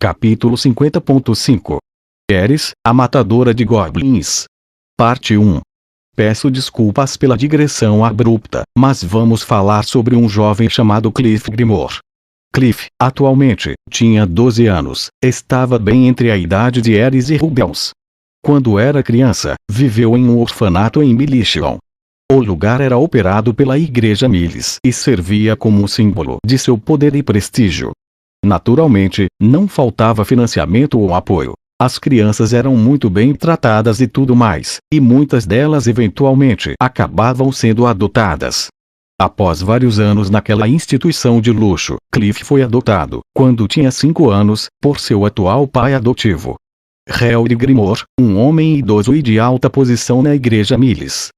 Capítulo 50.5 Ares, a matadora de goblins. Parte 1. Peço desculpas pela digressão abrupta, mas vamos falar sobre um jovem chamado Cliff Grimor. Cliff, atualmente, tinha 12 anos, estava bem entre a idade de Ares e Rubeus. Quando era criança, viveu em um orfanato em Milishon. O lugar era operado pela Igreja Milis e servia como um símbolo de seu poder e prestígio. Naturalmente, não faltava financiamento ou apoio. As crianças eram muito bem tratadas e tudo mais, e muitas delas eventualmente acabavam sendo adotadas. Após vários anos naquela instituição de luxo, Cliff foi adotado, quando tinha 5 anos, por seu atual pai adotivo, Helry Grimor, um homem idoso e de alta posição na Igreja Milis.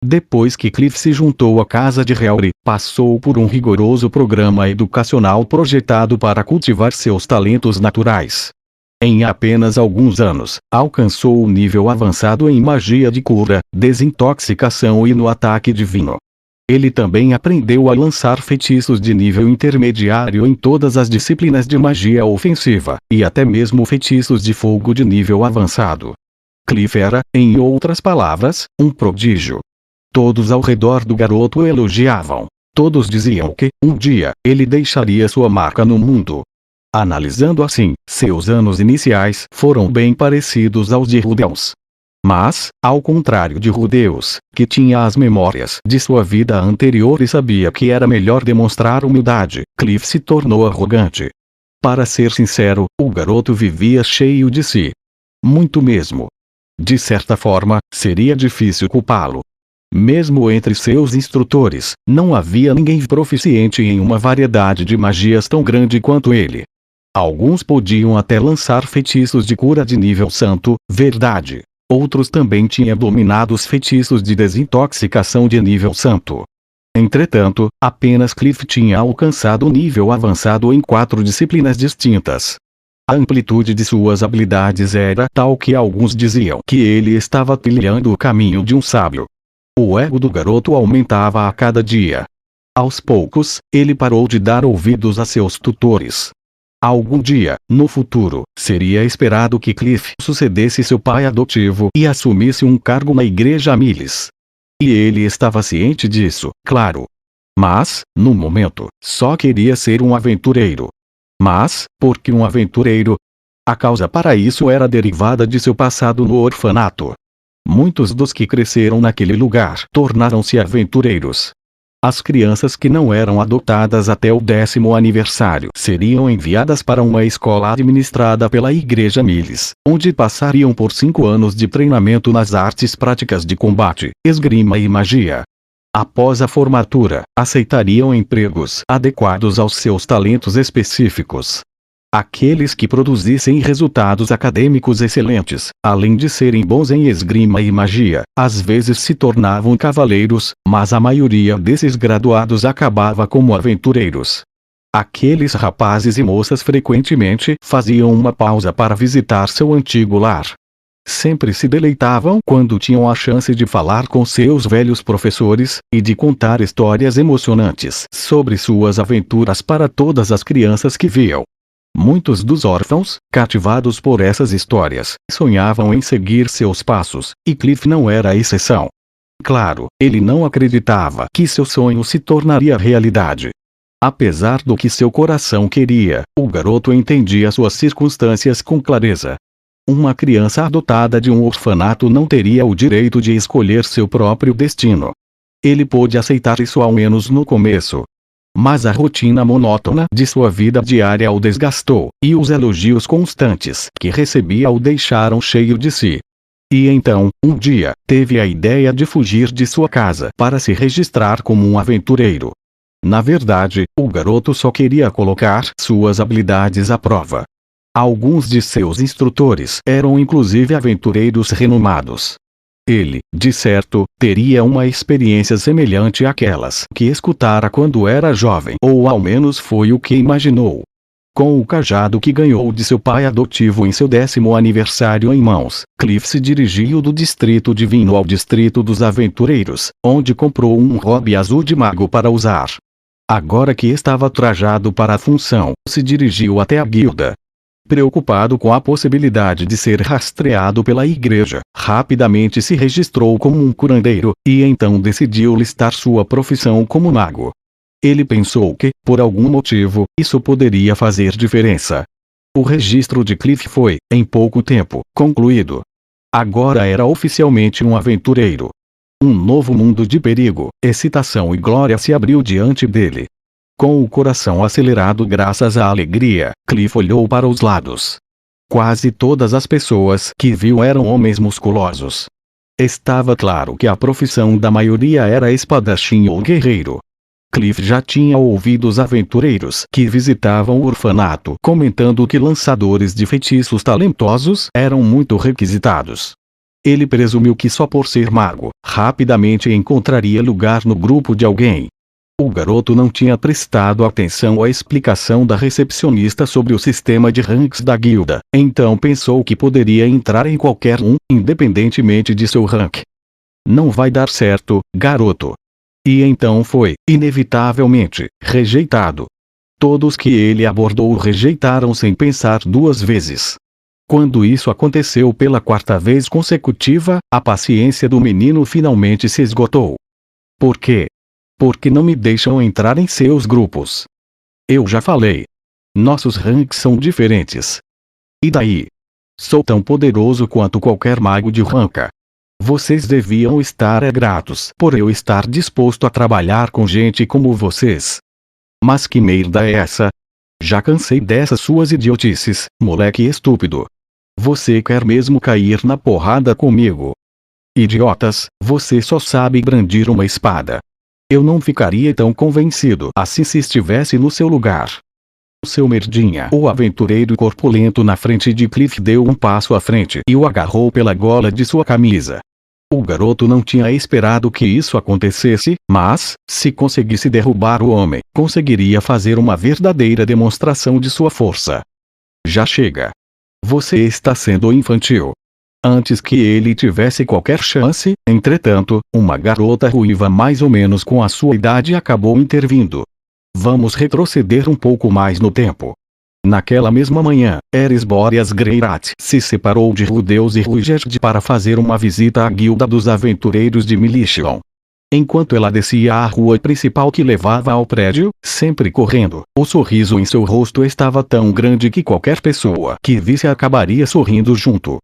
Depois que Cliff se juntou à casa de Helry, passou por um rigoroso programa educacional projetado para cultivar seus talentos naturais. Em apenas alguns anos, alcançou o nível avançado em magia de cura, desintoxicação e no ataque divino. Ele também aprendeu a lançar feitiços de nível intermediário em todas as disciplinas de magia ofensiva, e até mesmo feitiços de fogo de nível avançado. Cliff era, em outras palavras, um prodígio. Todos ao redor do garoto o elogiavam. Todos diziam que, um dia, ele deixaria sua marca no mundo. Analisando assim, seus anos iniciais foram bem parecidos aos de Rubeus. Mas, ao contrário de Rubeus, que tinha as memórias de sua vida anterior e sabia que era melhor demonstrar humildade, Cliff se tornou arrogante. Para ser sincero, o garoto vivia cheio de si. Muito mesmo. De certa forma, seria difícil culpá-lo. Mesmo entre seus instrutores, não havia ninguém proficiente em uma variedade de magias tão grande quanto ele. Alguns podiam até lançar feitiços de cura de nível santo, verdade. Outros também tinham dominado os feitiços de desintoxicação de nível santo. Entretanto, apenas Cliff tinha alcançado o nível avançado em 4 disciplinas distintas. A amplitude de suas habilidades era tal que alguns diziam que ele estava trilhando o caminho de um sábio. O ego do garoto aumentava a cada dia. Aos poucos, ele parou de dar ouvidos a seus tutores. Algum dia, no futuro, seria esperado que Cliff sucedesse seu pai adotivo e assumisse um cargo na Igreja Milis. E ele estava ciente disso, claro. Mas, no momento, só queria ser um aventureiro. Mas, por que um aventureiro? A causa para isso era derivada de seu passado no orfanato. Muitos dos que cresceram naquele lugar tornaram-se aventureiros. As crianças que não eram adotadas até o 10º aniversário seriam enviadas para uma escola administrada pela Igreja Milis, onde passariam por 5 anos de treinamento nas artes práticas de combate, esgrima e magia. Após a formatura, aceitariam empregos adequados aos seus talentos específicos. Aqueles que produzissem resultados acadêmicos excelentes, além de serem bons em esgrima e magia, às vezes se tornavam cavaleiros, mas a maioria desses graduados acabava como aventureiros. Aqueles rapazes e moças frequentemente faziam uma pausa para visitar seu antigo lar. Sempre se deleitavam quando tinham a chance de falar com seus velhos professores, e de contar histórias emocionantes sobre suas aventuras para todas as crianças que viam. Muitos dos órfãos, cativados por essas histórias, sonhavam em seguir seus passos, e Cliff não era a exceção. Claro, ele não acreditava que seu sonho se tornaria realidade. Apesar do que seu coração queria, o garoto entendia suas circunstâncias com clareza. Uma criança adotada de um orfanato não teria o direito de escolher seu próprio destino. Ele pôde aceitar isso ao menos no começo. Mas a rotina monótona de sua vida diária o desgastou, e os elogios constantes que recebia o deixaram cheio de si. E então, um dia, teve a ideia de fugir de sua casa para se registrar como um aventureiro. Na verdade, o garoto só queria colocar suas habilidades à prova. Alguns de seus instrutores eram inclusive aventureiros renomados. Ele, de certo, teria uma experiência semelhante àquelas que escutara quando era jovem, ou ao menos foi o que imaginou. Com o cajado que ganhou de seu pai adotivo em seu 10º aniversário em mãos, Cliff se dirigiu do Distrito Divino ao Distrito dos Aventureiros, onde comprou um hobby azul de mago para usar. Agora que estava trajado para a função, se dirigiu até a guilda. Preocupado com a possibilidade de ser rastreado pela igreja, rapidamente se registrou como um curandeiro, e então decidiu listar sua profissão como mago. Ele pensou que, por algum motivo, isso poderia fazer diferença. O registro de Cliff foi, em pouco tempo, concluído. Agora era oficialmente um aventureiro. Um novo mundo de perigo, excitação e glória se abriu diante dele. Com o coração acelerado graças à alegria, Cliff olhou para os lados. Quase todas as pessoas que viu eram homens musculosos. Estava claro que a profissão da maioria era espadachim ou guerreiro. Cliff já tinha ouvido os aventureiros que visitavam o orfanato comentando que lançadores de feitiços talentosos eram muito requisitados. Ele presumiu que só por ser mago, rapidamente encontraria lugar no grupo de alguém. O garoto não tinha prestado atenção à explicação da recepcionista sobre o sistema de ranks da guilda, então pensou que poderia entrar em qualquer um, independentemente de seu rank. Não vai dar certo, garoto. E então foi, inevitavelmente, rejeitado. Todos que ele abordou o rejeitaram sem pensar duas vezes. Quando isso aconteceu pela quarta vez consecutiva, a paciência do menino finalmente se esgotou. Por quê? Porque não me deixam entrar em seus grupos. Eu já falei. Nossos ranks são diferentes. E daí? Sou tão poderoso quanto qualquer mago de ranca. Vocês deviam estar gratos por eu estar disposto a trabalhar com gente como vocês. Mas que merda é essa? Já cansei dessas suas idiotices, moleque estúpido. Você quer mesmo cair na porrada comigo? Idiotas, você só sabe brandir uma espada. Eu não ficaria tão convencido assim se estivesse no seu lugar. O seu merdinha, o aventureiro corpulento na frente de Cliff deu um passo à frente e o agarrou pela gola de sua camisa. O garoto não tinha esperado que isso acontecesse, mas, se conseguisse derrubar o homem, conseguiria fazer uma verdadeira demonstração de sua força. Já chega. Você está sendo infantil. Antes que ele tivesse qualquer chance, entretanto, uma garota ruiva mais ou menos com a sua idade acabou intervindo. Vamos retroceder um pouco mais no tempo. Naquela mesma manhã, Eris Boreas Greirat se separou de Rudeus e Ruigerd para fazer uma visita à guilda dos aventureiros de Milition. Enquanto ela descia a rua principal que levava ao prédio, sempre correndo, o sorriso em seu rosto estava tão grande que qualquer pessoa que visse acabaria sorrindo junto.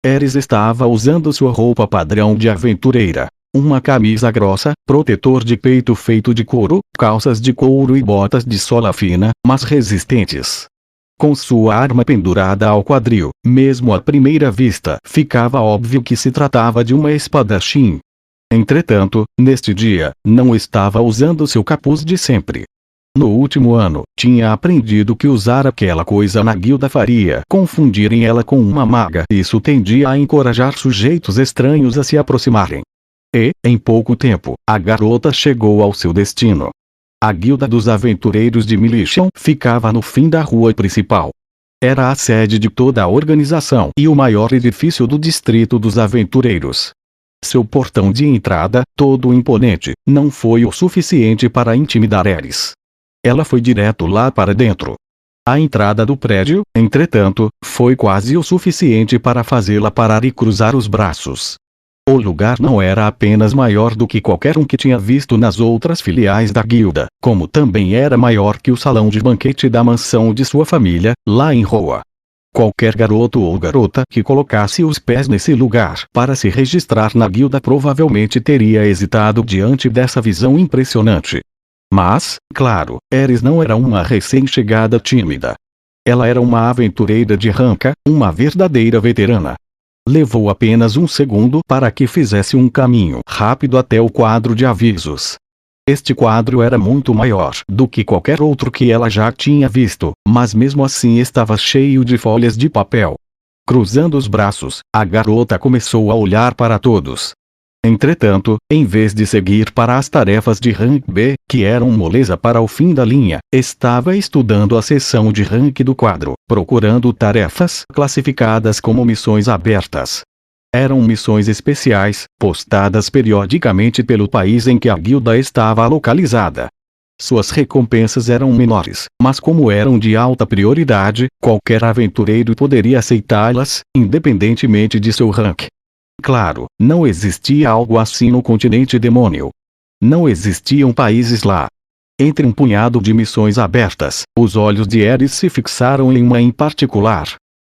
Eris estava usando sua roupa padrão de aventureira. Uma camisa grossa, protetor de peito feito de couro, calças de couro e botas de sola fina, mas resistentes. Com sua arma pendurada ao quadril, mesmo à primeira vista, ficava óbvio que se tratava de uma espadachim. Entretanto, neste dia, não estava usando seu capuz de sempre. No último ano, tinha aprendido que usar aquela coisa na guilda faria confundirem ela com uma maga. Isso tendia a encorajar sujeitos estranhos a se aproximarem. E, em pouco tempo, a garota chegou ao seu destino. A guilda dos aventureiros de Milition ficava no fim da rua principal. Era a sede de toda a organização e o maior edifício do distrito dos aventureiros. Seu portão de entrada, todo imponente, não foi o suficiente para intimidar Eris. Ela foi direto lá para dentro. A entrada do prédio, entretanto, foi quase o suficiente para fazê-la parar e cruzar os braços. O lugar não era apenas maior do que qualquer um que tinha visto nas outras filiais da guilda, como também era maior que o salão de banquete da mansão de sua família, lá em Roa. Qualquer garoto ou garota que colocasse os pés nesse lugar para se registrar na guilda provavelmente teria hesitado diante dessa visão impressionante. Mas, claro, Eris não era uma recém-chegada tímida. Ela era uma aventureira de ranca, uma verdadeira veterana. Levou apenas um segundo para que fizesse um caminho rápido até o quadro de avisos. Este quadro era muito maior do que qualquer outro que ela já tinha visto, mas mesmo assim estava cheio de folhas de papel. Cruzando os braços, a garota começou a olhar para todos. Entretanto, em vez de seguir para as tarefas de rank B, que eram moleza para o fim da linha, estava estudando a seção de rank do quadro, procurando tarefas classificadas como missões abertas. Eram missões especiais, postadas periodicamente pelo país em que a guilda estava localizada. Suas recompensas eram menores, mas como eram de alta prioridade, qualquer aventureiro poderia aceitá-las, independentemente de seu rank. Claro, não existia algo assim no continente demônio. Não existiam países lá. Entre um punhado de missões abertas, os olhos de Ares se fixaram em uma em particular.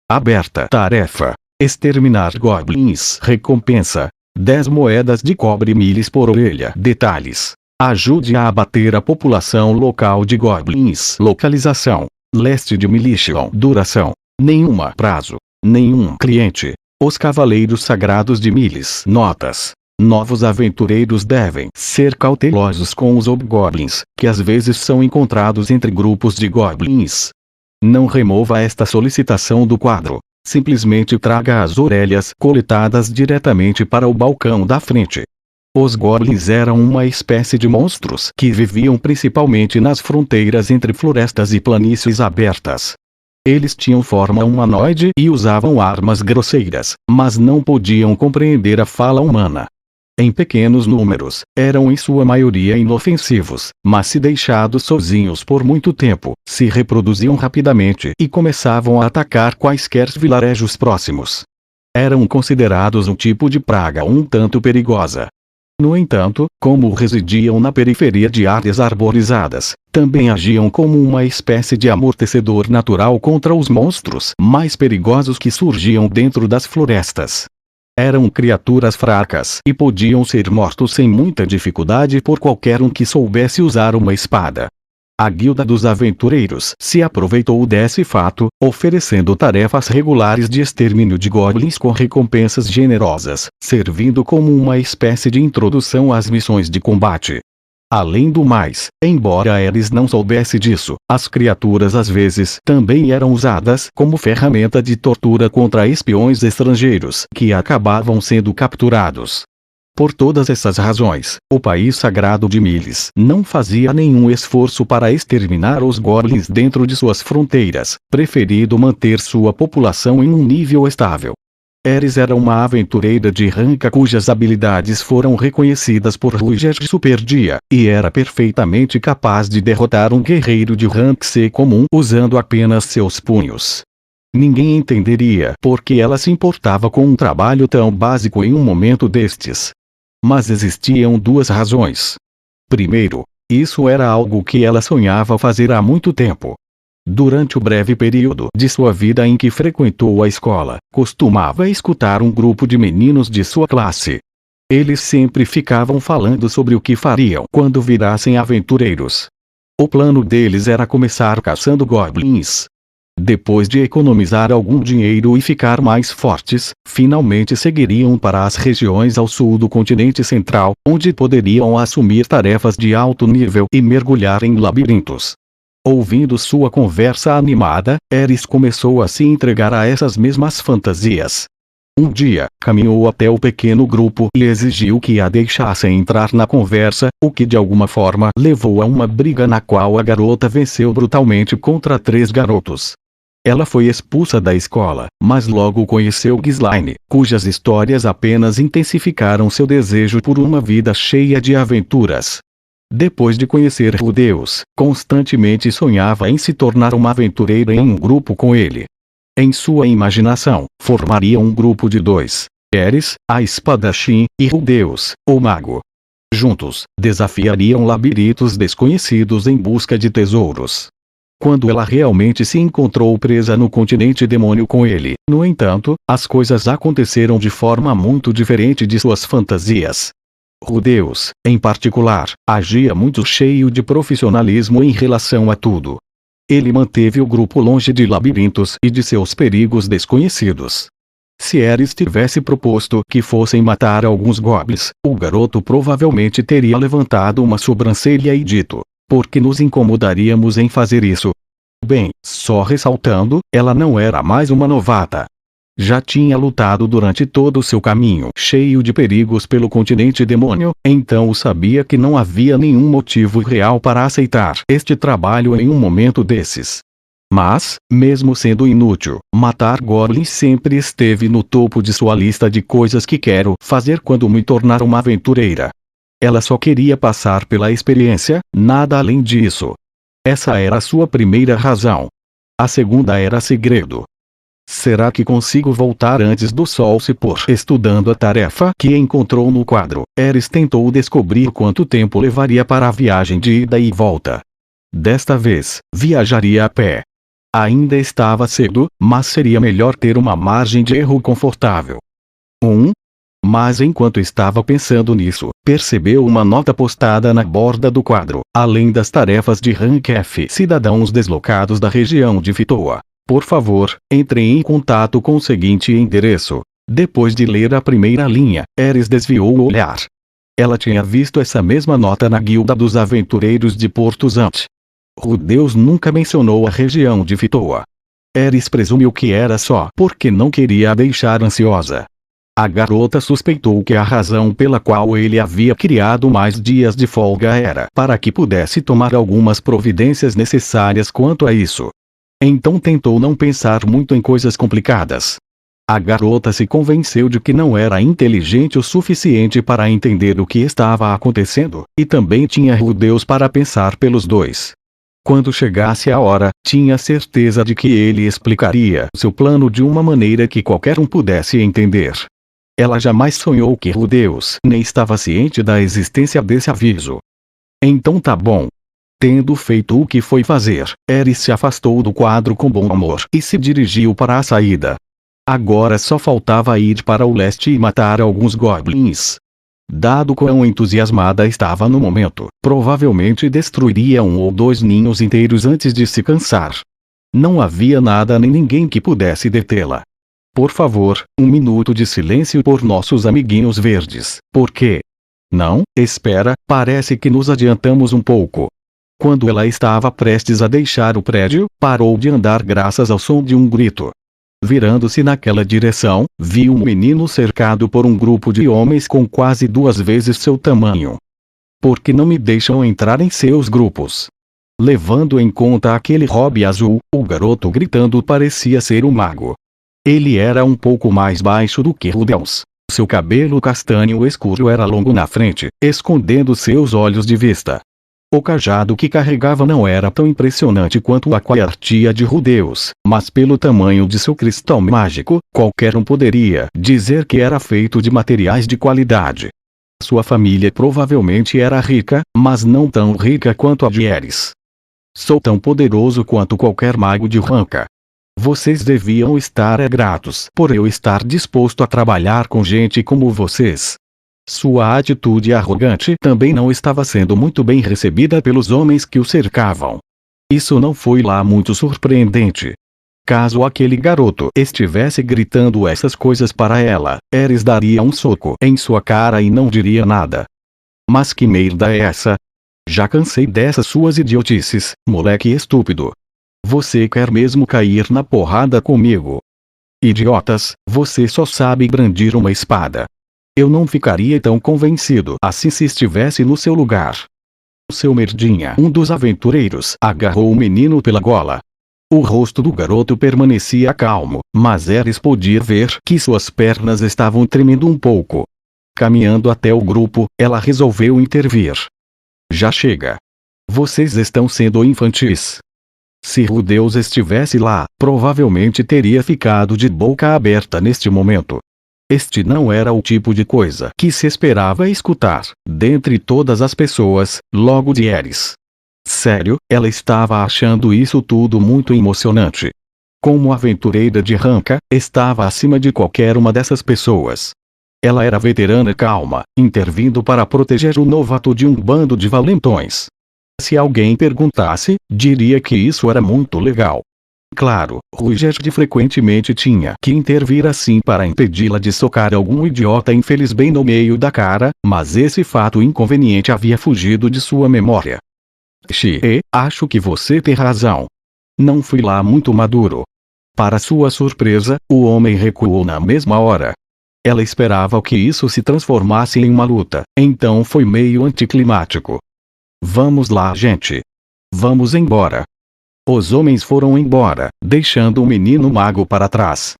Aberta. Tarefa: exterminar goblins. Recompensa: 10 moedas de cobre milhas por orelha. Detalhes: ajude a abater a população local de goblins. Localização: leste de Milishon. Duração: nenhuma. Prazo: nenhum. Cliente: os Cavaleiros Sagrados de Milis. Notas: novos aventureiros devem ser cautelosos com os hobgoblins, que às vezes são encontrados entre grupos de goblins. Não remova esta solicitação do quadro. Simplesmente traga as orelhas coletadas diretamente para o balcão da frente. Os goblins eram uma espécie de monstros que viviam principalmente nas fronteiras entre florestas e planícies abertas. Eles tinham forma humanoide e usavam armas grosseiras, mas não podiam compreender a fala humana. Em pequenos números, eram em sua maioria inofensivos, mas se deixados sozinhos por muito tempo, se reproduziam rapidamente e começavam a atacar quaisquer vilarejos próximos. Eram considerados um tipo de praga um tanto perigosa. No entanto, como residiam na periferia de áreas arborizadas, também agiam como uma espécie de amortecedor natural contra os monstros mais perigosos que surgiam dentro das florestas. Eram criaturas fracas e podiam ser mortos sem muita dificuldade por qualquer um que soubesse usar uma espada. A Guilda dos Aventureiros se aproveitou desse fato, oferecendo tarefas regulares de extermínio de goblins com recompensas generosas, servindo como uma espécie de introdução às missões de combate. Além do mais, embora Ares não soubesse disso, as criaturas às vezes também eram usadas como ferramenta de tortura contra espiões estrangeiros que acabavam sendo capturados. Por todas essas razões, o país sagrado de Milis não fazia nenhum esforço para exterminar os goblins dentro de suas fronteiras, preferindo manter sua população em um nível estável. Ares era uma aventureira de ranca cujas habilidades foram reconhecidas por Ruger Superdia, e era perfeitamente capaz de derrotar um guerreiro de rank C comum usando apenas seus punhos. Ninguém entenderia por que ela se importava com um trabalho tão básico em um momento destes. Mas existiam duas razões. Primeiro, isso era algo que ela sonhava fazer há muito tempo. Durante o breve período de sua vida em que frequentou a escola, costumava escutar um grupo de meninos de sua classe. Eles sempre ficavam falando sobre o que fariam quando virassem aventureiros. O plano deles era começar caçando goblins. Depois de economizar algum dinheiro e ficar mais fortes, finalmente seguiriam para as regiões ao sul do continente central, onde poderiam assumir tarefas de alto nível e mergulhar em labirintos. Ouvindo sua conversa animada, Ares começou a se entregar a essas mesmas fantasias. Um dia, caminhou até o pequeno grupo e exigiu que a deixassem entrar na conversa, o que de alguma forma levou a uma briga na qual a garota venceu brutalmente contra 3 garotos. Ela foi expulsa da escola, mas logo conheceu Ghislaine, cujas histórias apenas intensificaram seu desejo por uma vida cheia de aventuras. Depois de conhecer Rudeus, constantemente sonhava em se tornar uma aventureira em um grupo com ele. Em sua imaginação, formaria um grupo de 2: Ares, a espadachim, e Rudeus, o mago. Juntos, desafiariam labirintos desconhecidos em busca de tesouros. Quando ela realmente se encontrou presa no continente demônio com ele, no entanto, as coisas aconteceram de forma muito diferente de suas fantasias. Rudeus, em particular, agia muito cheio de profissionalismo em relação a tudo. Ele manteve o grupo longe de labirintos e de seus perigos desconhecidos. Se Ares tivesse proposto que fossem matar alguns goblins, o garoto provavelmente teria levantado uma sobrancelha e dito: "Por que nos incomodaríamos em fazer isso?" Bem, só ressaltando, ela não era mais uma novata. Já tinha lutado durante todo o seu caminho cheio de perigos pelo continente demônio, então sabia que não havia nenhum motivo real para aceitar este trabalho em um momento desses. Mas, mesmo sendo inútil, matar goblins sempre esteve no topo de sua lista de coisas que quero fazer quando me tornar uma aventureira. Ela só queria passar pela experiência, nada além disso. Essa era a sua primeira razão. A segunda era segredo. Será que consigo voltar antes do sol se pôr? Estudando a tarefa que encontrou no quadro, Ares tentou descobrir quanto tempo levaria para a viagem de ida e volta. Desta vez, viajaria a pé. Ainda estava cedo, mas seria melhor ter uma margem de erro confortável. Mas enquanto estava pensando nisso, percebeu uma nota postada na borda do quadro, além das tarefas de Rank F. Cidadãos deslocados da região de Vitoa. Por favor, entre em contato com o seguinte endereço. Depois de ler a primeira linha, Ares desviou o olhar. Ela tinha visto essa mesma nota na Guilda dos Aventureiros de Porto Zante. Rudeus nunca mencionou a região de Vitoa. Ares presumiu que era só porque não queria a deixar ansiosa. A garota suspeitou que a razão pela qual ele havia criado mais dias de folga era para que pudesse tomar algumas providências necessárias quanto a isso. Então tentou não pensar muito em coisas complicadas. A garota se convenceu de que não era inteligente o suficiente para entender o que estava acontecendo, e também tinha Rudeus para pensar pelos dois. Quando chegasse a hora, tinha certeza de que ele explicaria seu plano de uma maneira que qualquer um pudesse entender. Ela jamais sonhou que Rudeus nem estava ciente da existência desse aviso. Então tá bom. Tendo feito o que foi fazer, Ares se afastou do quadro com bom humor e se dirigiu para a saída. Agora só faltava ir para o leste e matar alguns goblins. Dado quão entusiasmada estava no momento, provavelmente destruiria um ou dois ninhos inteiros antes de se cansar. Não havia nada nem ninguém que pudesse detê-la. Por favor, 1 minuto de silêncio por nossos amiguinhos verdes. Por quê? Não, espera, parece que nos adiantamos um pouco. Quando ela estava prestes a deixar o prédio, parou de andar graças ao som de um grito. Virando-se naquela direção, viu um menino cercado por um grupo de homens com quase 2 vezes seu tamanho. Por que não me deixam entrar em seus grupos? Levando em conta aquele hobby azul, o garoto gritando parecia ser um mago. Ele era um pouco mais baixo do que Rudeus. Seu cabelo castanho escuro era longo na frente, escondendo seus olhos de vista. O cajado que carregava não era tão impressionante quanto a coartia de Rudeus, mas pelo tamanho de seu cristal mágico, qualquer um poderia dizer que era feito de materiais de qualidade. Sua família provavelmente era rica, mas não tão rica quanto a de Ares. Sou tão poderoso quanto qualquer mago de Ranka. Vocês deviam estar gratos por eu estar disposto a trabalhar com gente como vocês. Sua atitude arrogante também não estava sendo muito bem recebida pelos homens que o cercavam. Isso não foi lá muito surpreendente. Caso aquele garoto estivesse gritando essas coisas para ela, Ares daria um soco em sua cara e não diria nada. Mas que merda é essa? Já cansei dessas suas idiotices, moleque estúpido. Você quer mesmo cair na porrada comigo? Idiotas, você só sabe brandir uma espada. Eu não ficaria tão convencido assim se estivesse no seu lugar. Seu merdinha, um dos aventureiros, agarrou o menino pela gola. O rosto do garoto permanecia calmo, mas Ares podia ver que suas pernas estavam tremendo um pouco. Caminhando até o grupo, ela resolveu intervir. Já chega. Vocês estão sendo infantis. Se Rudeus estivesse lá, provavelmente teria ficado de boca aberta neste momento. Este não era o tipo de coisa que se esperava escutar, dentre todas as pessoas, logo de Ares. Sério, ela estava achando isso tudo muito emocionante. Como aventureira de Ranka, estava acima de qualquer uma dessas pessoas. Ela era veterana calma, intervindo para proteger o novato de um bando de valentões. Se alguém perguntasse, diria que isso era muito legal. Claro, Ruigerd frequentemente tinha que intervir assim para impedi-la de socar algum idiota infeliz bem no meio da cara, mas esse fato inconveniente havia fugido de sua memória. Acho que você tem razão. Não fui lá muito maduro. Para sua surpresa, o homem recuou na mesma hora. Ela esperava que isso se transformasse em uma luta, então foi meio anticlimático. Vamos lá, gente. Vamos embora. Os homens foram embora, deixando o menino mago para trás.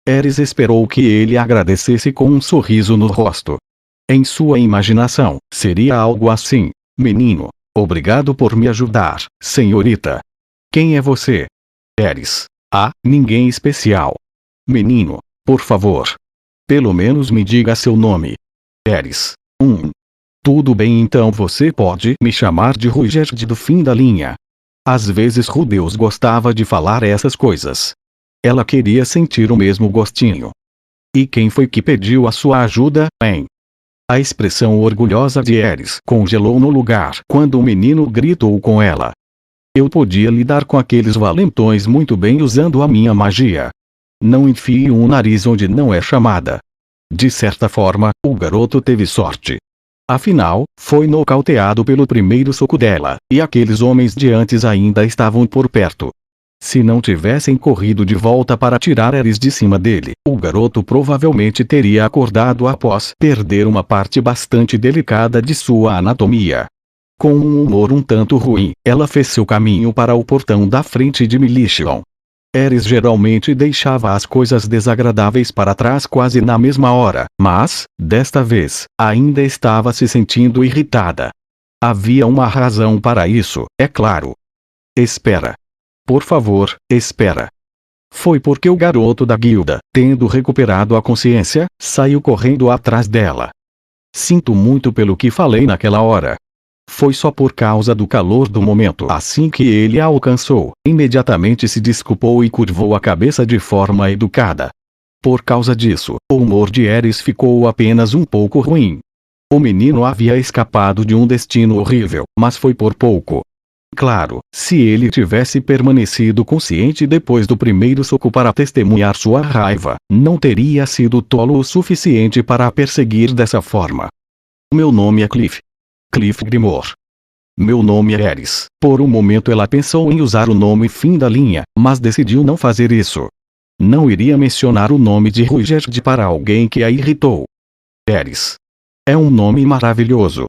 Ares esperou que ele agradecesse com um sorriso no rosto. Em sua imaginação, seria algo assim: menino, obrigado por me ajudar, senhorita. Quem é você? Ares. Ah, ninguém especial. Menino, por favor. Pelo menos me diga seu nome. Ares. Tudo bem, então você pode me chamar de Ruigerd do fim da linha. Às vezes Rudeus gostava de falar essas coisas. Ela queria sentir o mesmo gostinho. E quem foi que pediu a sua ajuda, hein? A expressão orgulhosa de Ares congelou no lugar quando o menino gritou com ela. Eu podia lidar com aqueles valentões muito bem usando a minha magia. Não enfie um nariz onde não é chamada. De certa forma, o garoto teve sorte. Afinal, foi nocauteado pelo primeiro soco dela, e aqueles homens de antes ainda estavam por perto. Se não tivessem corrido de volta para tirar Ares de cima dele, o garoto provavelmente teria acordado após perder uma parte bastante delicada de sua anatomia. Com um humor um tanto ruim, ela fez seu caminho para o portão da frente de Milicion. Ares geralmente deixava as coisas desagradáveis para trás quase na mesma hora, mas, desta vez, ainda estava se sentindo irritada. Havia uma razão para isso, é claro. Espera. Por favor, espera. Foi porque o garoto da guilda, tendo recuperado a consciência, saiu correndo atrás dela. Sinto muito pelo que falei naquela hora. Foi só por causa do calor do momento. Assim que ele a alcançou, imediatamente se desculpou e curvou a cabeça de forma educada. Por causa disso, o humor de Ares ficou apenas um pouco ruim. O menino havia escapado de um destino horrível, mas foi por pouco. Claro, se ele tivesse permanecido consciente depois do primeiro soco para testemunhar sua raiva, não teria sido tolo o suficiente para a perseguir dessa forma. Meu nome é Cliff. Cliff Grimor. Meu nome é Ares. Por um momento ela pensou em usar o nome fim da linha, mas decidiu não fazer isso. Não iria mencionar o nome de Ruigerd para alguém que a irritou. Ares. É um nome maravilhoso.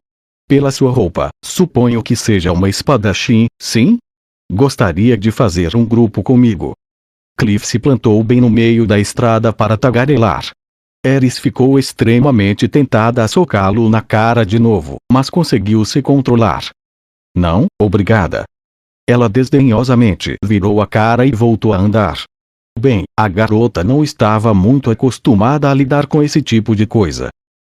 Pela sua roupa, suponho que seja uma espadachim, sim? Gostaria de fazer um grupo comigo. Cliff se plantou bem no meio da estrada para tagarelar. Ares ficou extremamente tentada a socá-lo na cara de novo, mas conseguiu se controlar. Não, obrigada. Ela desdenhosamente virou a cara e voltou a andar. Bem, a garota não estava muito acostumada a lidar com esse tipo de coisa.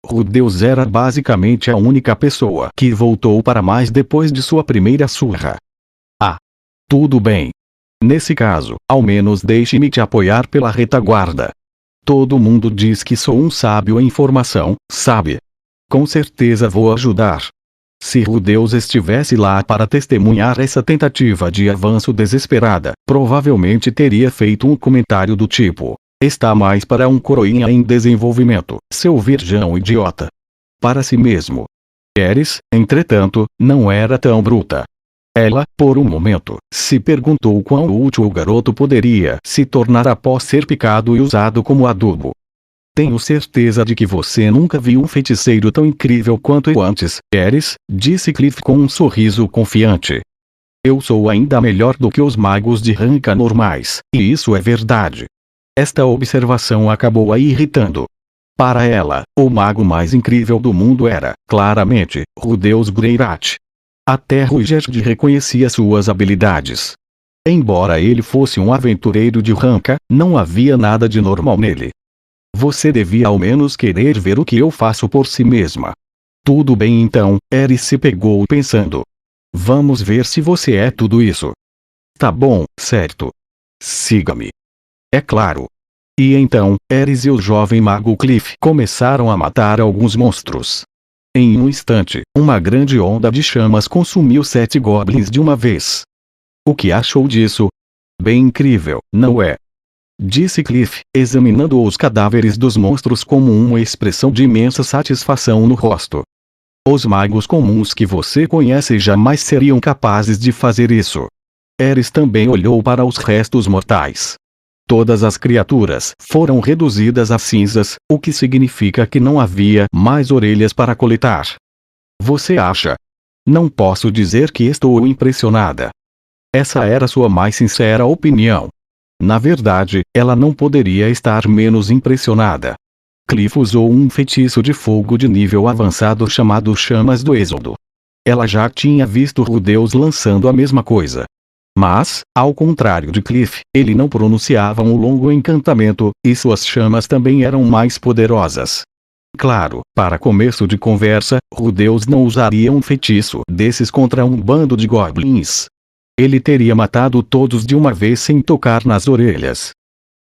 Rudeus era basicamente a única pessoa que voltou para mais depois de sua primeira surra. Ah. Tudo bem. Nesse caso, ao menos deixe-me te apoiar pela retaguarda. Todo mundo diz que sou um sábio em formação, sabe? Com certeza vou ajudar. Se Rudeus estivesse lá para testemunhar essa tentativa de avanço desesperada, provavelmente teria feito um comentário do tipo: está mais para um coroinha em desenvolvimento, seu virgão idiota. Para si mesmo. Ares, entretanto, não era tão bruta. Ela, por um momento, se perguntou quão útil o garoto poderia se tornar após ser picado e usado como adubo. Tenho certeza de que você nunca viu um feiticeiro tão incrível quanto eu antes, Ares, disse Cliff com um sorriso confiante. Eu sou ainda melhor do que os magos de ranca normais, e isso é verdade. Esta observação acabou a irritando. Para ela, o mago mais incrível do mundo era, claramente, Rudeus Greirat. Até Ruigerd reconhecia suas habilidades. Embora ele fosse um aventureiro de ranca, não havia nada de normal nele. Você devia ao menos querer ver o que eu faço por si mesma. Tudo bem então, Ares se pegou pensando. Vamos ver se você é tudo isso. Tá bom, certo. Siga-me. É claro. E então, Ares e o jovem mago Cliff começaram a matar alguns monstros. Em um instante, uma grande onda de chamas consumiu 7 goblins de uma vez. O que achou disso? Bem incrível, não é? Disse Cliff, examinando os cadáveres dos monstros com uma expressão de imensa satisfação no rosto. Os magos comuns que você conhece jamais seriam capazes de fazer isso. Ares também olhou para os restos mortais. Todas as criaturas foram reduzidas a cinzas, o que significa que não havia mais orelhas para coletar. Você acha? Não posso dizer que estou impressionada. Essa era sua mais sincera opinião. Na verdade, ela não poderia estar menos impressionada. Cliff usou um feitiço de fogo de nível avançado chamado Chamas do Êxodo. Ela já tinha visto Rudeus lançando a mesma coisa. Mas, ao contrário de Cliff, ele não pronunciava um longo encantamento, e suas chamas também eram mais poderosas. Claro, para começo de conversa, Rudeus não usaria um feitiço desses contra um bando de goblins. Ele teria matado todos de uma vez sem tocar nas orelhas.